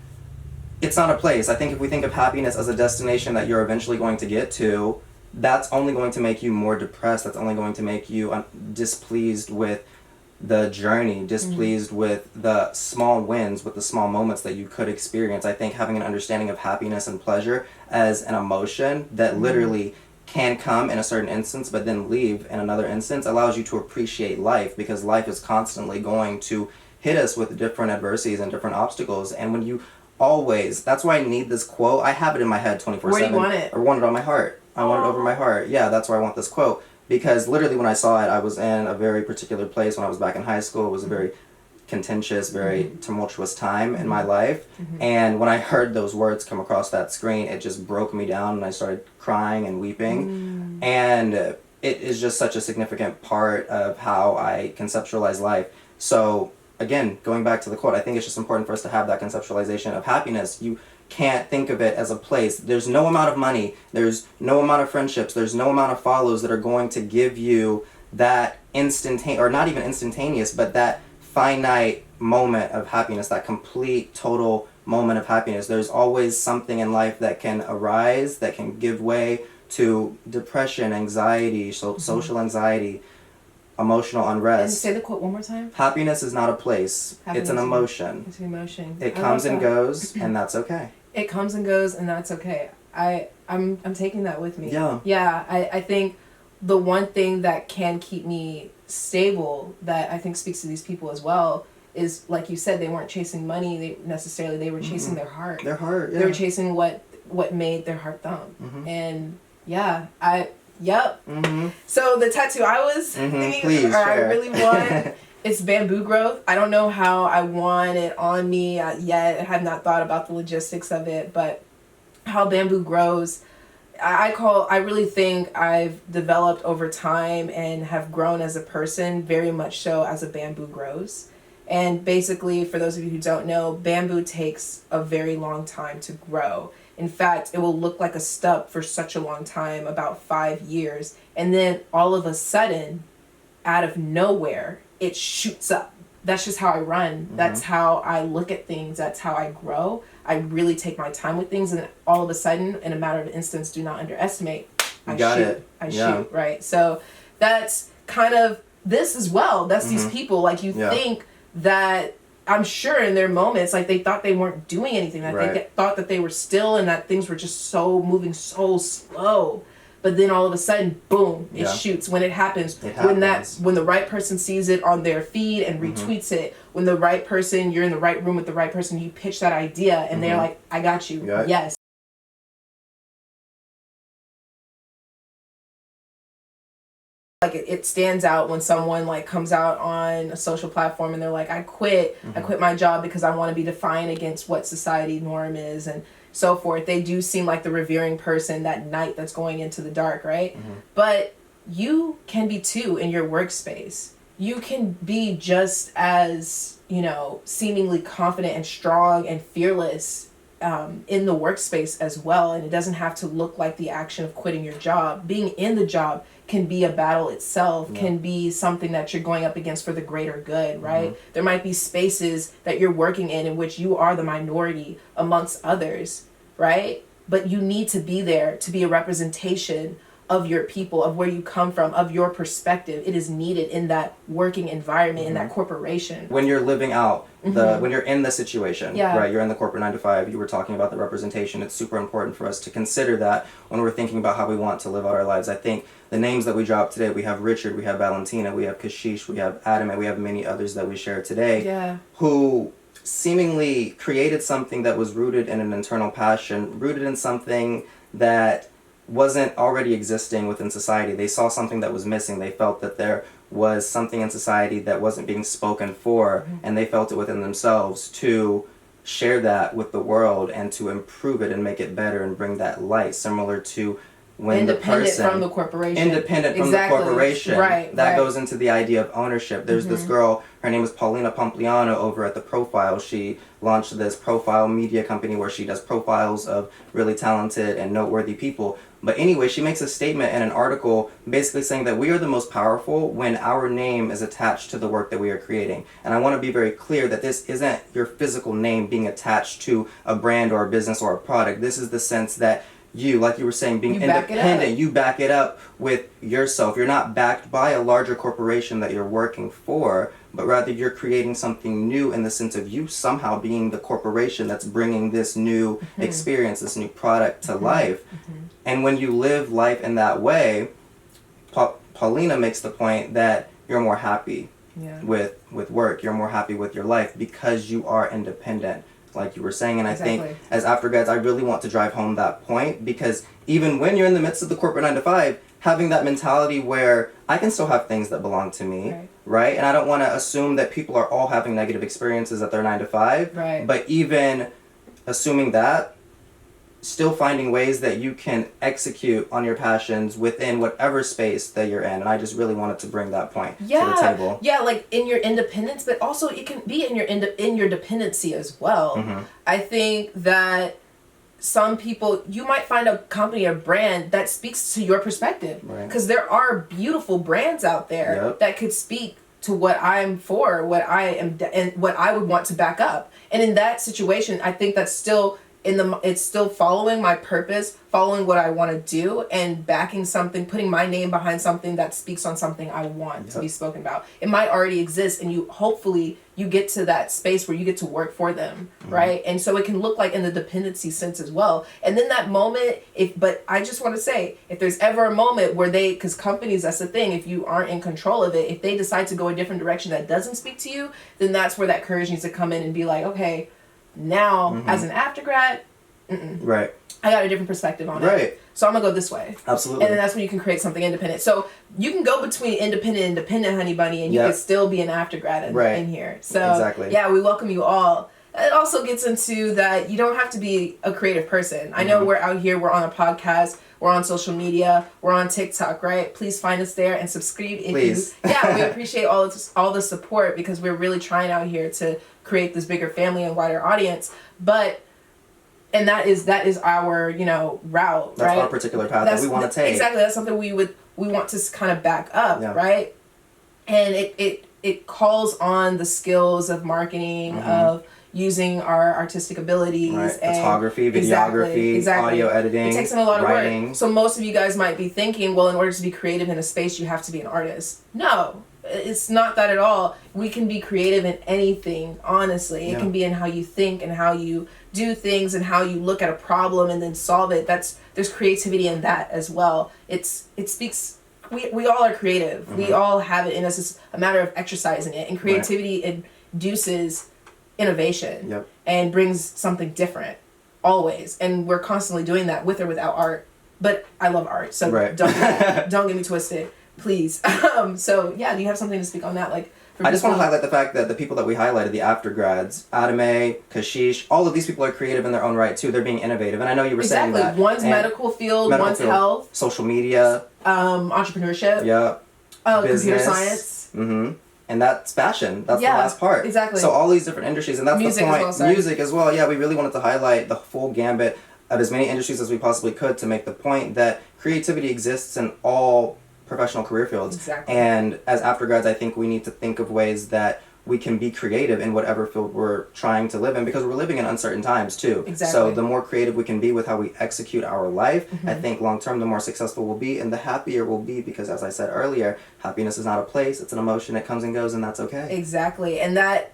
it's not a place. I think if we think of happiness as a destination that you're eventually going to get to, that's only going to make you more depressed. That's only going to make you displeased with the journey, displeased with the small wins, with the small moments that you could experience. I think having an understanding of happiness and pleasure as an emotion that literally can come in a certain instance but then leave in another instance allows you to appreciate life, because life is constantly going to hit us with different adversities and different obstacles. And when you always, that's why I need this quote. I have it in my head 24/7. Where do you want it? I want it on my heart. I want it over my heart. Yeah, that's why I want this quote. Because literally when I saw it, I was in a very particular place when I was back in high school. It was a very contentious, very tumultuous time in my life. And when I heard those words come across that screen, it just broke me down and I started crying and weeping. And it is just such a significant part of how I conceptualize life. So again, going back to the quote, I think it's just important for us to have that conceptualization of happiness. You can't think of it as a place. There's no amount of money, there's no amount of friendships, there's no amount of follows that are going to give you that instantaneous, or not even instantaneous, but that finite moment of happiness, that complete, total moment of happiness. There's always something in life that can arise, that can give way to depression, anxiety, social anxiety, emotional unrest. And say the quote one more time. Happiness is not a place. It's an emotion. It's an emotion. It comes and goes, and that's okay. It comes and goes, and that's okay. I'm taking that with me. Yeah. Yeah. I think the one thing that can keep me stable, that I think speaks to these people as well, is, like you said, they weren't chasing money. They were chasing their heart. Their heart. Yeah. They were chasing what made their heart thump. And yeah, Yep. So the tattoo I was thinking, or I really want, it's bamboo growth. I don't know how I want it on me yet. I have not thought about the logistics of it, but how bamboo grows, I really think I've developed over time and have grown as a person, very much so as a bamboo grows. And basically, for those of you who don't know, bamboo takes a very long time to grow. In fact, it will look like a stub for such a long time, about 5 years. And then all of a sudden, out of nowhere, it shoots up. That's just how I run. That's how I look at things. That's how I grow. I really take my time with things. And all of a sudden, in a matter of instance, do not underestimate, I shoot, right? So that's kind of this as well. That's these people. Like, you think that, I'm sure in their moments, like, they thought they weren't doing anything, that they thought that they were still and that things were just so moving so slow. But then all of a sudden, boom, it shoots. When it happens, when the right person sees it on their feed and retweets it, when the right person, you're in the right room with the right person, you pitch that idea and they're like, I got you. Yes. Like, it stands out when someone, like, comes out on a social platform and they're like, I quit my job because I want to be defiant against what society norm is and so forth. They do seem like the revering person, that knight that's going into the dark, right? But you can be too in your workspace. You can be just as, seemingly confident and strong and fearless in the workspace as well. And it doesn't have to look like the action of quitting your job. Being in the job can be a battle itself, can be something that you're going up against for the greater good, right? There might be spaces that you're working in which you are the minority amongst others, right? But you need to be there to be a representation of your people, of where you come from, of your perspective. It is needed in that working environment, in that corporation. When you're living out, when you're in the situation, right? You're in the corporate 9 to 5, you were talking about the representation. It's super important for us to consider that when we're thinking about how we want to live out our lives. I think the names that we dropped today, we have Richard, we have Valentina, we have Kashish, we have Adam, and we have many others that we share today, who seemingly created something that was rooted in an internal passion, rooted in something that wasn't already existing within society. They saw something that was missing. They felt that there was something in society that wasn't being spoken for, and they felt it within themselves to share that with the world and to improve it and make it better and bring that light, similar to when independent from the corporation. Independent from the corporation. That goes into the idea of ownership. There's this girl, her name is Paulina Pompliano over at The Profile. She launched this profile media company where she does profiles of really talented and noteworthy people. But anyway, she makes a statement in an article basically saying that we are the most powerful when our name is attached to the work that we are creating. And I want to be very clear that this isn't your physical name being attached to a brand or a business or a product. This is the sense that you, like you were saying, being independent, you back it up with yourself. You're not backed by a larger corporation that you're working for, but rather you're creating something new in the sense of you somehow being the corporation that's bringing this new experience, this new product to life. And when you live life in that way, Paulina makes the point that you're more happy with work, you're more happy with your life because you are independent, like you were saying. And I think as Aftergrads, I really want to drive home that point, because even when you're in the midst of the corporate 9 to 5, having that mentality where I can still have things that belong to me, right? And I don't want to assume that people are all having negative experiences at their 9 to 5, but even assuming that, still finding ways that you can execute on your passions within whatever space that you're in. And I just really wanted to bring that point to the table. Yeah, like in your independence, but also it can be in your dependency as well. I think that some people, you might find a company or brand that speaks to your perspective, because there are beautiful brands out there that could speak to what I'm for, what I am, and what I would want to back up. And in that situation, I think that's still it's still following my purpose, following what I want to do, and backing something, putting my name behind something that speaks on something I want to be spoken about. It might already exist, and hopefully you get to that space where you get to work for them, right? And so it can look like in the dependency sense as well. And then that moment, but I just want to say, if there's ever a moment where because companies, that's the thing, if you aren't in control of it, if they decide to go a different direction that doesn't speak to you, then that's where that courage needs to come in and be like, okay, now as an aftergrad, I got a different perspective on it. So I'm gonna go this way. Absolutely. And then that's when you can create something independent. So you can go between independent, honey bunny, and you can still be an aftergrad in here. So yeah, we welcome you all. It also gets into that you don't have to be a creative person. I know we're out here, we're on a podcast, we're on social media, we're on TikTok, right? Please find us there and subscribe if you. Yeah, we appreciate all the support, because we're really trying out here to create this bigger family and wider audience. And that is our, route, that's our particular path that we want to take. Exactly. That's something we want to kind of back up, right? And it calls on the skills of marketing, of using our artistic abilities, and photography, videography, audio editing. It takes in a lot of writing. work. So most of you guys might be thinking, well, in order to be creative in a space, you have to be an artist. No, it's not that at all. We can be creative in anything, honestly. It can be in how you think and how you do things and how you look at a problem and then solve it. There's creativity in that as well. It speaks. We all are creative. We all have it in us. It's a matter of exercising it. And creativity induces innovation and brings something different, always. And we're constantly doing that with or without art. But I love art, so don't get me twisted, please. So yeah, do you have something to speak on that? I just want to highlight the fact that the people that we highlighted, the Aftergrads, Aditi, Kashish, all of these people are creative in their own right too. They're being innovative, and I know you were saying that. One's medical field, one's health, social media, entrepreneurship, business, computer science. And that's fashion. That's the last part. Exactly. So all these different industries, and that's music the point. As well, music as well. Yeah, we really wanted to highlight the full gambit of as many industries as we possibly could to make the point that creativity exists in all professional career fields. Exactly. And as Aftergrads, I think we need to think of ways that we can be creative in whatever field we're trying to live in, because we're living in uncertain times too. Exactly. So the more creative we can be with how we execute our life, I think long term the more successful we'll be and the happier we'll be, because as I said earlier, happiness is not a place, it's an emotion, it comes and goes, and that's okay. Exactly. And that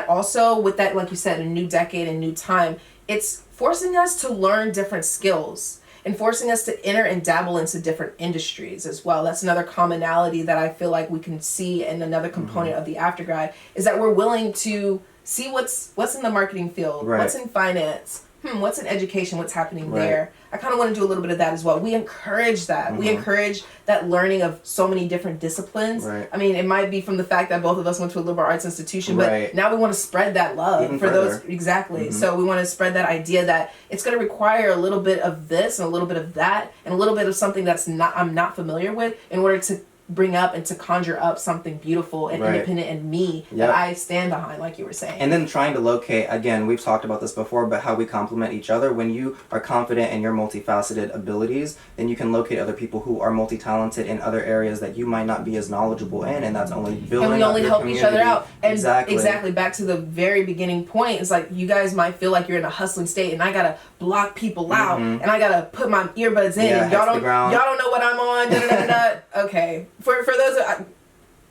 also with that, like you said, a new decade and new time, it's forcing us to learn different skills and forcing us to enter and dabble into different industries as well. That's another commonality that I feel like we can see, and another component of the Aftergrad is that we're willing to see what's in the marketing field, what's in finance, what's in education, what's happening there. I kind of want to do a little bit of that as well. We encourage that. We encourage that learning of so many different disciplines. I mean, it might be from the fact that both of us went to a liberal arts institution, but now we want to spread that love even for further. Those. Exactly. So we want to spread that idea that it's going to require a little bit of this and a little bit of that and a little bit of something I'm not familiar with in order to bring up and to conjure up something beautiful and independent in me that I stand behind, like you were saying. And then trying to locate, again, we've talked about this before, but how we complement each other. When you are confident in your multifaceted abilities, then you can locate other people who are multi-talented in other areas that you might not be as knowledgeable in, and that's only building and we only up your help community. each other out. And exactly back to the very beginning point, it's like you guys might feel like you're in a hustling state and I gotta block people out and I gotta put my earbuds in and y'all don't know what I'm on. Okay, for those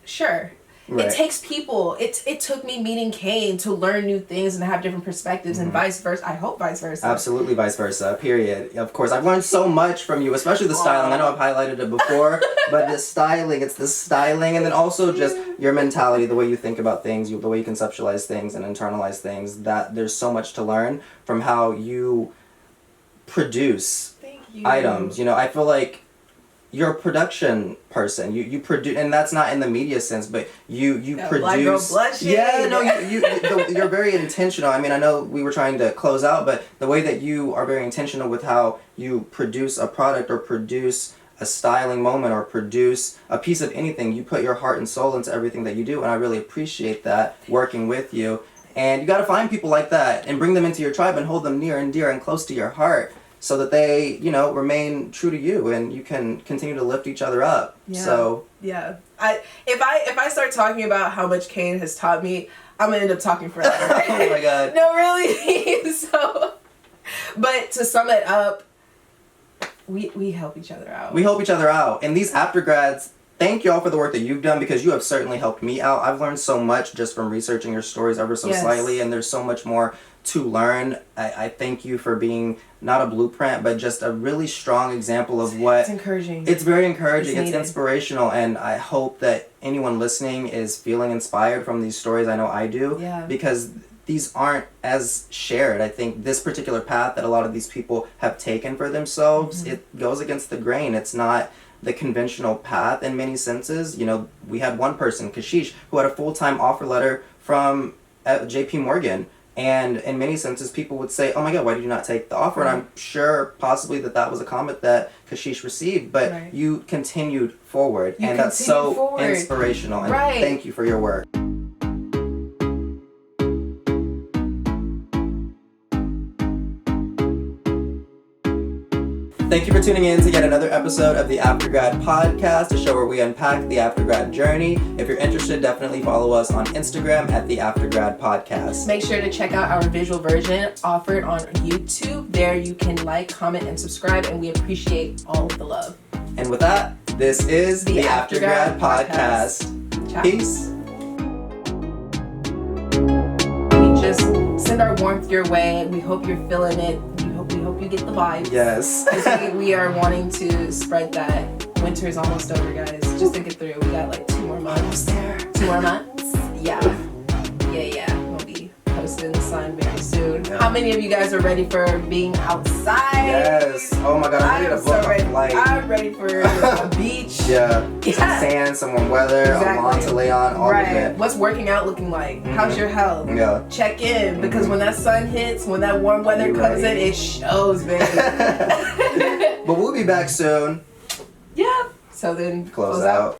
sure. Right. It takes people. It took me meeting Kane to learn new things and have different perspectives, and vice versa. I hope vice versa. Absolutely vice versa, period. Of course, I've learned so much from you, especially the styling. I know I've highlighted it before, but it's the styling, and then also just your mentality, the way you think about things, the way you conceptualize things and internalize things, that there's so much to learn from how you produce items. You know, I feel like you're a production person. You produce, and that's not in the media sense, but you produce. Black girl blushing. Yeah, no, you're very intentional. I mean, I know we were trying to close out, but the way that you are very intentional with how you produce a product or produce a styling moment or produce a piece of anything, you put your heart and soul into everything that you do, and I really appreciate that working with you. And you got to find people like that and bring them into your tribe and hold them near and dear and close to your heart, so that they, you know, remain true to you and you can continue to lift each other up. Yeah. So if I start talking about how much Kane has taught me, I'm gonna end up talking forever. Oh my God. No, really. So, but to sum it up, we help each other out. We help each other out. And these Aftergrads, thank you all for the work that you've done, because you have certainly helped me out. I've learned so much just from researching your stories ever so slightly, and there's so much more to learn. I thank you for being not a blueprint, but just a really strong example of what... It's encouraging. It's very encouraging. It's inspirational, and I hope that anyone listening is feeling inspired from these stories. I know I do. Yeah. Because these aren't as shared. I think this particular path that a lot of these people have taken for themselves, it goes against the grain. It's not the conventional path in many senses. You know, we had one person, Kashish, who had a full-time offer letter from JP Morgan. And in many senses, people would say, oh my God, why did you not take the offer? And I'm sure possibly that was a comment that Kashish received, but you continued forward. And that's so inspirational. And thank you for your work. Thank you for tuning in to yet another episode of the Aftergrad Podcast, a show where we unpack the Aftergrad journey. If you're interested, definitely follow us on Instagram at the Aftergrad Podcast. Make sure to check out our visual version offered on YouTube. There you can like, comment, and subscribe, and we appreciate all of the love. And with that, this is the Aftergrad Podcast. Peace. We just send our warmth your way. We hope you're feeling it. We hope you get the vibes. Yes. we are wanting to spread that. Winter is almost over, guys. Just think it through. We got like 2 more months. 2 more months? Yeah. We'll be posting in the sun very soon. Yeah. How many of you guys are ready for being outside? Yes. Oh my God, I'm ready to book a flight. I'm ready for a beach. Some sand, some warm weather, a lawn to lay on, all of it. What's working out looking like? How's your health? Yeah. Check in, because when that sun hits, when that warm weather comes in, it shows, baby. But we'll be back soon. Yeah. So then close out.